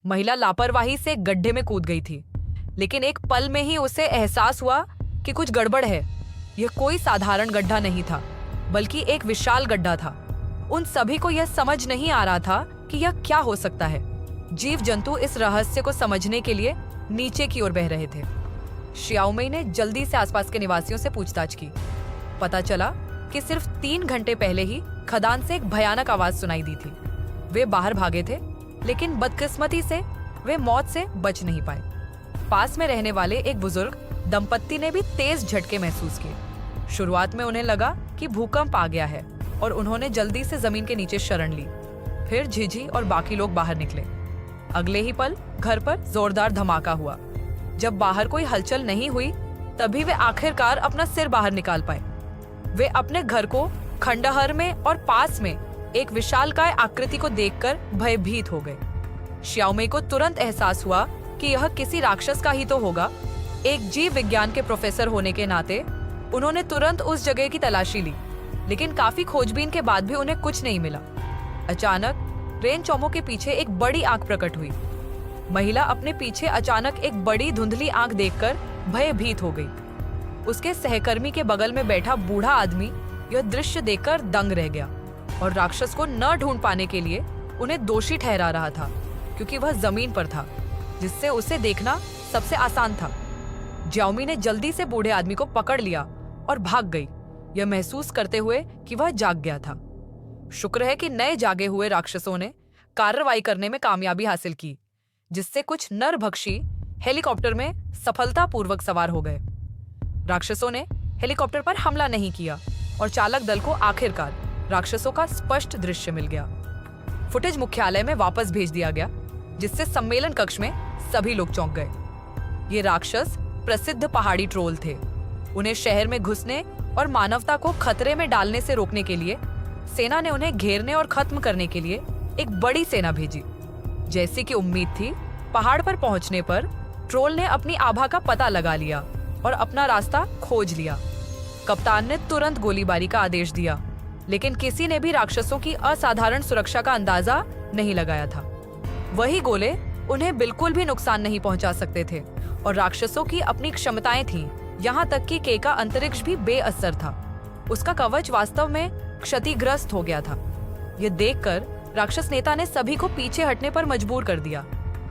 महिला लापरवाही से गड्ढे में कूद गई थी, लेकिन एक पल में ही उसे एहसास हुआ कि कुछ गड़बड़ है। यह कोई साधारण गड्ढा नहीं था, बल्कि एक विशाल गड्ढा था। उन सभी को यह समझ नहीं आ रहा था कि यह क्या हो सकता है। जीव जंतु इस रहस्य को समझने के लिए नीचे की ओर बह रहे थे। श्याओमई ने जल्दी से आसपास के निवासियों से पूछताछ की। पता चला कि सिर्फ 3 घंटे पहले ही खदान से एक भयानक आवाज सुनाई दी थी। वे बाहर भागे थे, लेकिन बदकिस्मती से वे मौत से बच नहीं पाए। पास में रहने वाले एक बुजुर्ग दंपत्ति ने भी तेज झटके महसूस किए। शुरुआत में उन्हें लगा कि भूकंप आ गया है और उन्होंने जल्दी से जमीन के नीचे शरण ली। फिर झिझी और बाकी लोग बाहर निकले। अगले ही पल घर पर जोरदार धमाका हुआ। जब बाहर कोई हलचल नहीं हुई, तभी वे आखिरकार अपना सिर बाहर निकाल पाए। वे अपने घर को खंडहर में और पास में एक विशालकाय आकृति को देखकर भयभीत हो गए। श्याओमई को तुरंत एहसास हुआ कि यह किसी राक्षस का ही तो होगा। एक जीव विज्ञान के प्रोफेसर होने के नाते उन्होंने तुरंत उस जगह की तलाशी ली, लेकिन काफी खोजबीन के बाद भी उन्हें कुछ नहीं मिला। अचानक रेन चोमो के पीछे एक बड़ी आंख प्रकट हुई। महिला अपने पीछे अचानक एक बड़ी धुंधली आंख देखकर भयभीत हो गई। उसके सहकर्मी के बगल में बैठा बूढ़ा आदमी यह दृश्य देखकर दंग रह गया और राक्षस को न ढूंढ पाने के लिए उन्हें दोषी ठहरा रहा था, क्योंकि वह जमीन पर था, जिससे उसे देखना सबसे आसान था। ज्याओमी ने जल्दी से बूढ़े आदमी को पकड़ लिया और भाग गई, यह महसूस करते हुए कि वह जाग गया था। शुक्र है कि नए जागे हुए राक्षसों ने कार्रवाई करने में कामयाबी हासिल की, जिससे कुछ नरभक्षी हेलीकॉप्टर में सफलतापूर्वक सवार हो गए। राक्षसों ने हेलीकॉप्टर पर हमला नहीं किया और चालक दल को आखिरकार राक्षसों का स्पष्ट दृश्य मिल गया। फुटेज मुख्यालय में वापस भेज दिया गया, जिससे सम्मेलन कक्ष में सभी लोग चौंक गए। ये राक्षस प्रसिद्ध पहाड़ी ट्रोल थे। उन्हें शहर में घुसने और मानवता को खतरे में डालने से रोकने के लिए सेना ने उन्हें घेरने और खत्म करने के लिए एक बड़ी सेना भेजी। जैसी कि उम्मीद थी, पहाड़ पर पहुंचने पर ट्रोल ने अपनी आभा का पता लगा लिया और अपना रास्ता खोज लिया। कप्तान ने तुरंत गोलीबारी का आदेश दिया, लेकिन किसी ने भी राक्षसों की असाधारण सुरक्षा का अंदाजा नहीं लगाया था। वही गोले उन्हें बिल्कुल भी नुकसान नहीं पहुंचा सकते थे और राक्षसों की अपनी क्षमताएं थीं। यहाँ तक कि के का अंतरिक्ष भी बेअसर था। उसका कवच वास्तव में क्षतिग्रस्त हो गया था। ये देखकर राक्षस नेता ने सभी को पीछे हटने पर मजबूर कर दिया,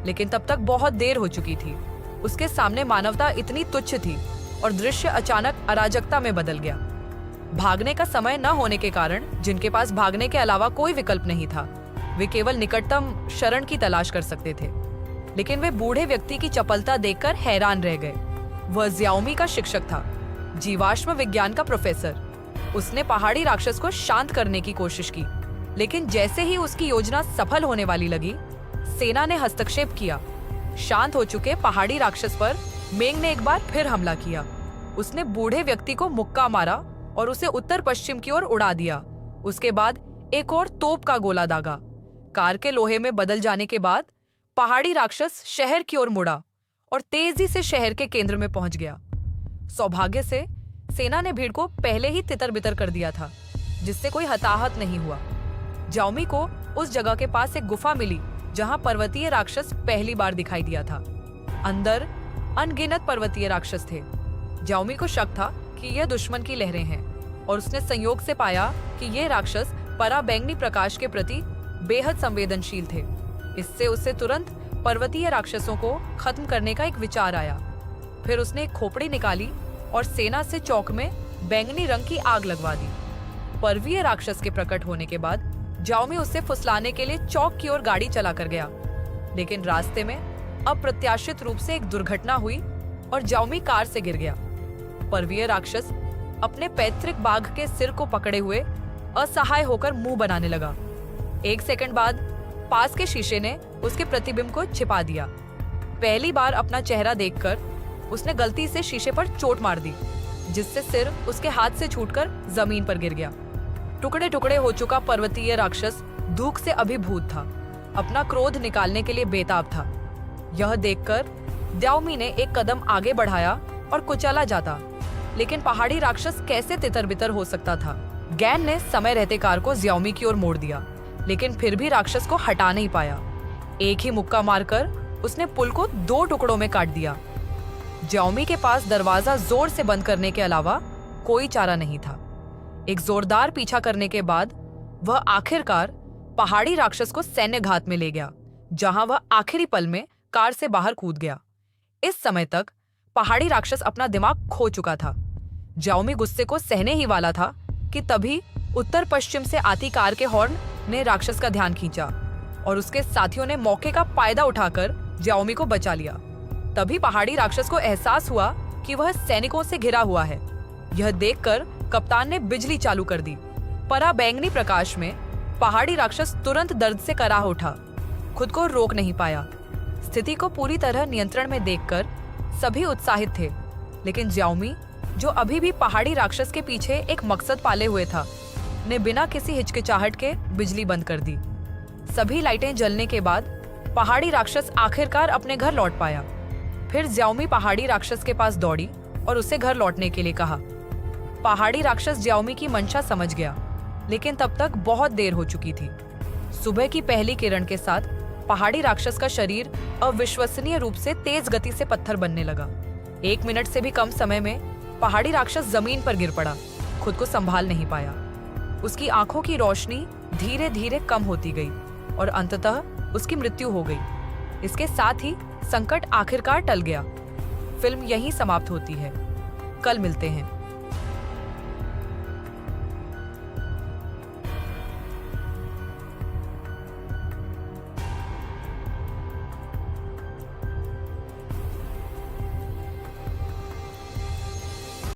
लेकिन तब तक बहुत देर हो चुकी थी। उसके सामने मानवता इतनी तुच्छ थी और दृश्य अचानक अराजकता में बदल गया। भागने का समय न होने के कारण जिनके पास भागने के अलावा कोई विकल्प नहीं था, वे केवल निकटतम शरण की तलाश कर सकते थे। लेकिन वे बूढ़े व्यक्ति की चपलता देखकर हैरान रह गए। वह ज्याओमी का शिक्षक था, जीवाश्म विज्ञान का प्रोफेसर। उसने पहाड़ी राक्षस को शांत करने की कोशिश की, लेकिन जैसे ही उसकी योजना सफल होने वाली लगी, सेना ने हस्तक्षेप किया। शांत हो चुके पहाड़ी राक्षस पर मेंग ने एक बार फिर हमला किया। उसने बूढ़े व्यक्ति को मुक्का मारा और उसे उत्तर पश्चिम की ओर उड़ा दिया। उसके बाद एक और तोप का गोला दागा। कार के लोहे में बदल जाने के बाद पहाड़ी राक्षस शहर की ओर मुड़ा और तेजी से शहर के केंद्र में पहुंच गया। सौभाग्य से सेना ने भीड़ को पहले ही तितर-बितर कर दिया था, जिससे कोई हताहत नहीं हुआ। ज्याओमी को उस जगह के पास एक गुफा मिली जहां पर्वतीय राक्षस पहली बार दिखाई दिया था। अंदर अनगिनत पर्वतीय राक्षस थे। ज्याओमी को शक था कि यह दुश्मन की लहरें हैं और उसने संयोग से पाया कि ये राक्षस पराबैंगनी प्रकाश के प्रति बेहद संवेदनशील थे। इससे उसे तुरंत पर्वतीय राक्षसों को खत्म करने का एक विचार आया। फिर उसने एक खोपड़ी निकाली और सेना से चौक में बैंगनी रंग की आग लगवा दी। पर्वतीय राक्षस के प्रकट होने के बाद ज्याओमी उससे फुसलाने के लिए चौक की ओर गाड़ी चलाकर गया, लेकिन रास्ते में अप्रत्याशित रूप से एक दुर्घटना हुई और ज्याओमी कार से गिर गया। पर्वतीय राक्षस अपने पैतृक बाघ के सिर को पकड़े हुए असहाय होकर मुंह बनाने लगा। 1 सेकंड बाद पास के शीशे ने उसके प्रतिबिंब को छिपा दिया। पहली बार अपना चेहरा देखकर उसने गलती से शीशे पर चोट मार दी, जिससे सिर उसके हाथ से छूटकर जमीन पर गिर गया। टुकड़े टुकड़े हो चुका पर्वतीय राक्षस धूक से अभिभूत था, अपना क्रोध निकालने के लिए बेताब था। यह देखकर ज्याओमी ने एक कदम आगे बढ़ाया और कुचला जाता, लेकिन पहाड़ी राक्षस कैसे तितर-बितर हो सकता था। गैन ने समय रहते कार को ज्याओमी की ओर मोड़ दिया, लेकिन फिर भी राक्षस को हटा नहीं पाया। एक ही मुक्का मारकर उसने पुल को 2 टुकड़ों में काट दिया। ज्याओमी के पास दरवाजा जोर से बंद करने के अलावा कोई चारा नहीं था। एक जोरदार पीछा करने के बाद वह आखिरकार पहाड़ी राक्षस को सैन्य घात में ले गया, जहां वह आखिरी पल में कार से बाहर कूद गया। इस समय तक पहाड़ी राक्षस अपना दिमाग खो चुका था। ज्याओमी गुस्से को सहने ही वाला था कि तभी उत्तर पश्चिम से आती कार के हॉर्न ने राक्षस का ध्यान खींचा और उसके साथियों ने मौके का फायदा उठाकर ज्याओमी को बचा लिया। तभी पहाड़ी राक्षस को एहसास हुआ कि वह सैनिकों से घिरा हुआ है। यह देखकर कप्तान ने बिजली चालू कर दी। पराबैंगनी प्रकाश में पहाड़ी राक्षस तुरंत दर्द से कराह उठा, खुद को रोक नहीं पाया। स्थिति को पूरी तरह नियंत्रण में देखकर सभी उत्साहित थे, लेकिन ज्याओमी, जो अभी भी पहाड़ी राक्षस के पीछे एक मकसद पाले हुए था, ने बिना किसी हिचकिचाहट के बिजली बंद कर दी। सभी लाइटें जलने के बाद पहाड़ी राक्षस आखिरकार अपने घर लौट पाया। फिर ज्याओमी पहाड़ी राक्षस के पास दौड़ी और उसे घर लौटने के लिए कहा। पहाड़ी राक्षस ज्याओमी की मंशा समझ गया, लेकिन तब तक बहुत देर हो चुकी थी। सुबह की पहली किरण के साथ पहाड़ी राक्षस का शरीर अविश्वसनीय रूप से तेज गति से पत्थर बनने लगा। 1 मिनट से भी कम समय में पहाड़ी राक्षस जमीन पर गिर पड़ा, खुद को संभाल नहीं पाया। उसकी आंखों की रोशनी धीरे धीरे कम होती गई और अंततः उसकी मृत्यु हो गई। इसके साथ ही संकट आखिरकार टल गया। फिल्म यहीं समाप्त होती है। कल मिलते हैं।